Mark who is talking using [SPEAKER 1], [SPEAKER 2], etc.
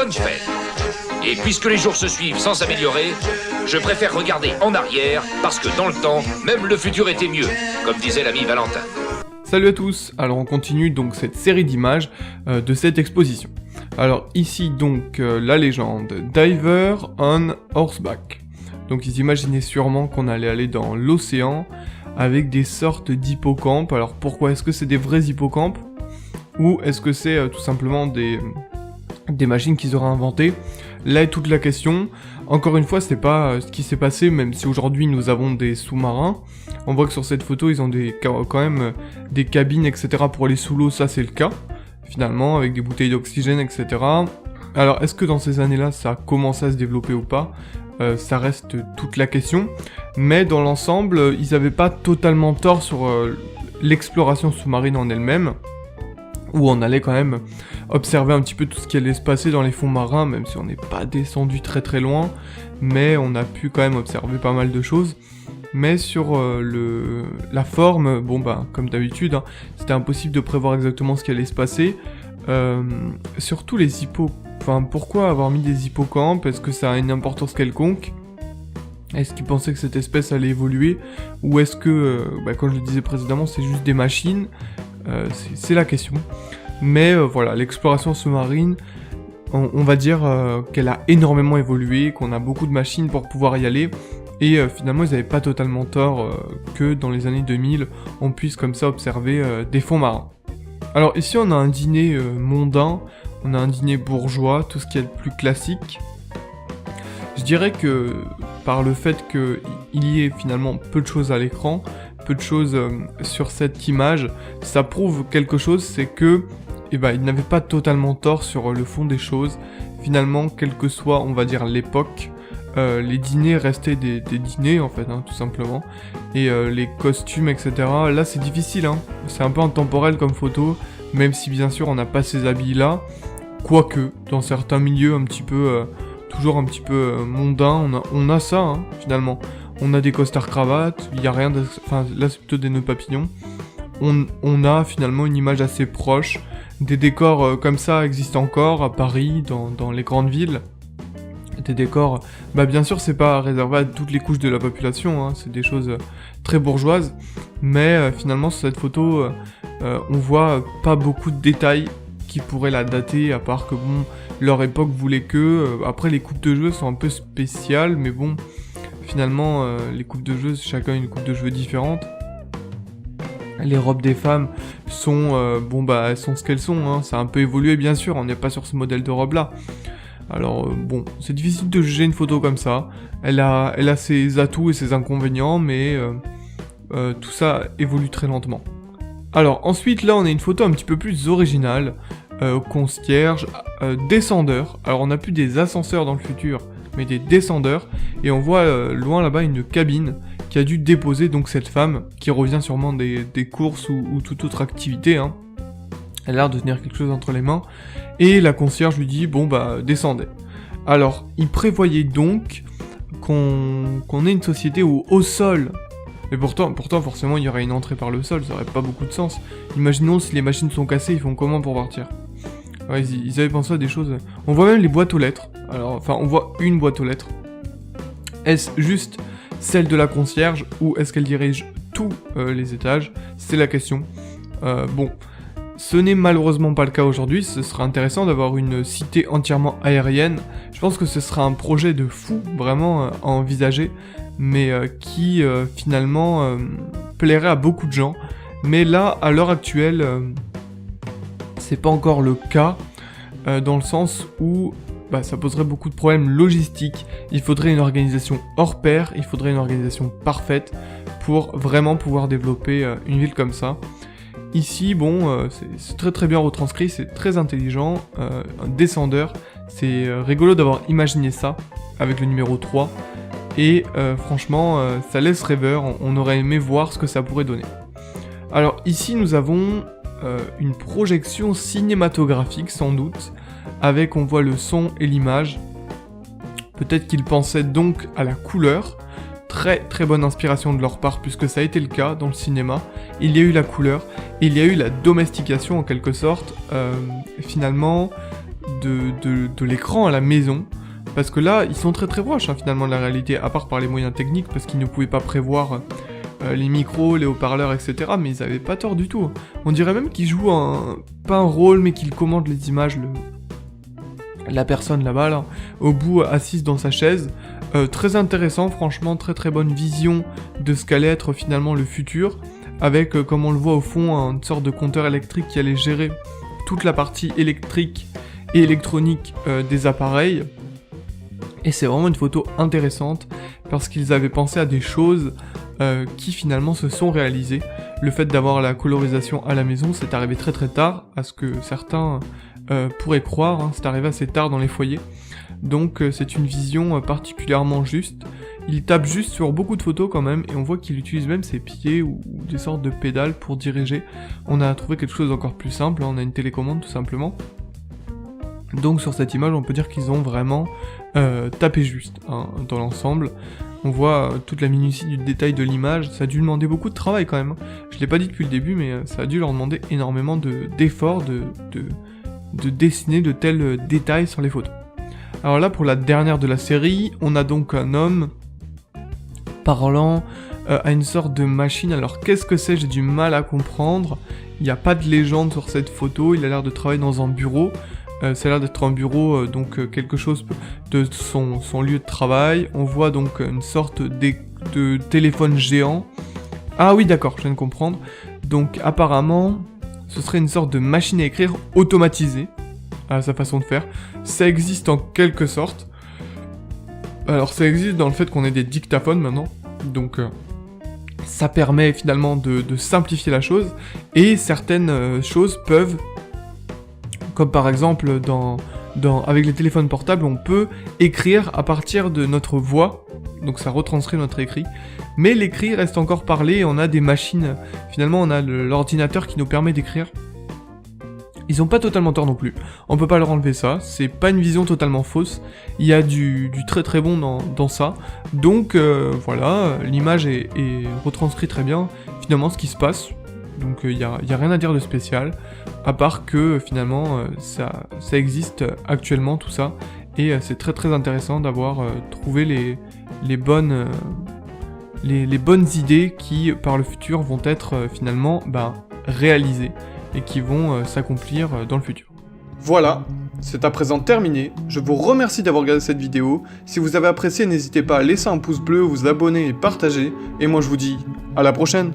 [SPEAKER 1] bonne fête. Et puisque les jours se suivent sans s'améliorer, je préfère regarder en arrière, parce que dans le temps, même le futur était mieux, comme disait l'ami Valentin.
[SPEAKER 2] Salut à tous, alors on continue donc cette série d'images de cette exposition. Alors ici donc la légende Diver on Horseback. Donc ils imaginaient sûrement qu'on allait aller dans l'océan avec des sortes d'hippocampes. Alors pourquoi est-ce que c'est des vrais hippocampes? Ou est-ce que c'est tout simplement des machines qu'ils auraient inventées? Là est toute la question. Encore une fois, c'est pas ce qui s'est passé, même si aujourd'hui nous avons des sous-marins. On voit que sur cette photo, ils ont quand même des cabines, etc. pour aller sous l'eau, ça c'est le cas, finalement, avec des bouteilles d'oxygène, etc. Alors, est-ce que dans ces années-là, ça a commencé à se développer ou pas? Ça reste toute la question. Mais dans l'ensemble, ils avaient pas totalement tort sur l'exploration sous-marine en elle-même, où on allait quand même observer un petit peu tout ce qui allait se passer dans les fonds marins, même si on n'est pas descendu très très loin, mais on a pu quand même observer pas mal de choses. Mais sur la forme, bon bah comme d'habitude, hein, c'était impossible de prévoir exactement ce qui allait se passer. Surtout les Enfin, pourquoi avoir mis des hippocampes? Est-ce que ça a une importance quelconque? Est-ce qu'ils pensaient que cette espèce allait évoluer? Ou est-ce que, comme je le disais précédemment, c'est juste des machines? C'est la question. Mais voilà, l'exploration sous-marine, on va dire qu'elle a énormément évolué, qu'on a beaucoup de machines pour pouvoir y aller, et finalement ils n'avaient pas totalement tort que dans les années 2000, on puisse comme ça observer des fonds marins. Alors ici on a un dîner mondain, on a un dîner bourgeois, tout ce qui est le plus classique. Je dirais que par le fait qu'il y ait finalement peu de choses à l'écran, peu de choses sur cette image, ça prouve quelque chose, c'est que il n'avait pas totalement tort sur le fond des choses. Finalement, quelle que soit, on va dire, l'époque, les dîners restaient des dîners, en fait, hein, tout simplement. Et les costumes, etc., là, c'est difficile, hein. C'est un peu intemporel comme photo, même si, bien sûr, on n'a pas ces habits-là. Quoique, dans certains milieux un petit peu, toujours un petit peu mondains, on a ça, hein, finalement. On a des costards cravates, il n'y a rien de... Enfin, là, c'est plutôt des nœuds papillons. On a, finalement, une image assez proche. Des décors comme ça existent encore à Paris, dans les grandes villes. Des décors, bien sûr c'est pas réservé à toutes les couches de la population, hein, c'est des choses très bourgeoises, mais finalement sur cette photo, on voit pas beaucoup de détails qui pourraient la dater, à part que bon, leur époque voulait que, après les coupes de cheveux sont un peu spéciales, mais bon, finalement les coupes de cheveux, chacun a une coupe de cheveux différente. Les robes des femmes sont, elles sont ce qu'elles sont, hein. Ça a un peu évolué bien sûr, on n'est pas sur ce modèle de robe là. Alors c'est difficile de juger une photo comme ça, elle a ses atouts et ses inconvénients, mais tout ça évolue très lentement. Alors ensuite là on a une photo un petit peu plus originale, concierge, descendeur. Alors on n'a plus des ascenseurs dans le futur, mais des descendeurs, et on voit loin là-bas une cabine qui a dû déposer donc cette femme, qui revient sûrement des courses ou toute autre activité, hein. Elle a l'air de tenir quelque chose entre les mains, et la concierge lui dit, descendez. Alors, il prévoyait donc qu'on ait une société où au sol, et pourtant forcément il y aurait une entrée par le sol, ça aurait pas beaucoup de sens. Imaginons si les machines sont cassées, ils font comment pour partir? Ouais, ils avaient pensé à des choses... On voit même les boîtes aux lettres, on voit une boîte aux lettres. Est-ce juste celle de la concierge, ou est-ce qu'elle dirige tous les étages? C'est la question. Ce n'est malheureusement pas le cas aujourd'hui, ce sera intéressant d'avoir une cité entièrement aérienne. Je pense que ce sera un projet de fou, vraiment à envisager, mais qui finalement plairait à beaucoup de gens. Mais là, à l'heure actuelle, c'est pas encore le cas, dans le sens où ça poserait beaucoup de problèmes logistiques. Il faudrait une organisation hors pair, il faudrait une organisation parfaite pour vraiment pouvoir développer une ville comme ça. Ici, c'est très très bien retranscrit, c'est très intelligent, un descendeur, c'est rigolo d'avoir imaginé ça avec le numéro 3, et franchement, ça laisse rêveur, on aurait aimé voir ce que ça pourrait donner. Alors ici, nous avons une projection cinématographique sans doute, avec on voit le son et l'image. Peut-être qu'ils pensaient donc à la couleur, très très bonne inspiration de leur part puisque ça a été le cas dans le cinéma. Il y a eu la couleur, et il y a eu la domestication en quelque sorte. Finalement, de l'écran à la maison. Parce que là, ils sont très très proches finalement de la réalité, à part par les moyens techniques, parce qu'ils ne pouvaient pas prévoir les micros, les haut-parleurs, etc. Mais ils avaient pas tort du tout. On dirait même qu'ils jouent pas un rôle, mais qu'ils commandent les images, la personne là-bas, là, au bout, assise dans sa chaise. Très intéressant, franchement, très très bonne vision de ce qu'allait être finalement le futur, avec, comme on le voit au fond, une sorte de compteur électrique qui allait gérer toute la partie électrique et électronique des appareils. Et c'est vraiment une photo intéressante, parce qu'ils avaient pensé à des choses qui finalement se sont réalisées. Le fait d'avoir la colorisation à la maison, c'est arrivé très très tard, à ce que certains pourraient croire, c'est arrivé assez tard dans les foyers. Donc c'est une vision particulièrement juste. Il tape juste sur beaucoup de photos quand même, et on voit qu'il utilise même ses pieds ou des sortes de pédales pour diriger. On a trouvé quelque chose d'encore plus simple, on a une télécommande tout simplement. Donc sur cette image, on peut dire qu'ils ont vraiment tapé juste dans l'ensemble. On voit toute la minutie du détail de l'image, ça a dû demander beaucoup de travail quand même. Je l'ai pas dit depuis le début, mais ça a dû leur demander énormément d'efforts de dessiner de tels détails sur les photos. Alors là, pour la dernière de la série, on a donc un homme parlant à une sorte de machine. Alors qu'est-ce que c'est? J'ai du mal à comprendre. Il n'y a pas de légende sur cette photo, il a l'air de travailler dans un bureau. Ça a l'air d'être un bureau, donc quelque chose de son lieu de travail. On voit donc une sorte de téléphone géant. Ah oui, d'accord, je viens de comprendre. Donc apparemment, ce serait une sorte de machine à écrire automatisée, à sa façon de faire. Ça existe en quelque sorte. Alors ça existe dans le fait qu'on ait des dictaphones maintenant, donc ça permet finalement de simplifier la chose, et certaines choses peuvent, comme par exemple avec les téléphones portables, on peut écrire à partir de notre voix, donc ça retranscrit notre écrit, mais l'écrit reste encore parlé, et on a des machines, finalement on a l'ordinateur qui nous permet d'écrire. Ils ont pas totalement tort non plus, on peut pas leur enlever ça, c'est pas une vision totalement fausse, il y a du très très bon dans ça, donc voilà, l'image est retranscrite très bien, finalement ce qui se passe, donc il y a rien à dire de spécial, à part que finalement ça existe actuellement tout ça, et c'est très très intéressant d'avoir trouvé les bonnes idées qui par le futur vont être finalement réalisées, et qui vont s'accomplir dans le futur. Voilà, c'est à présent terminé, je vous remercie d'avoir regardé cette vidéo, si vous avez apprécié n'hésitez pas à laisser un pouce bleu, vous abonner et partager, et moi je vous dis à la prochaine.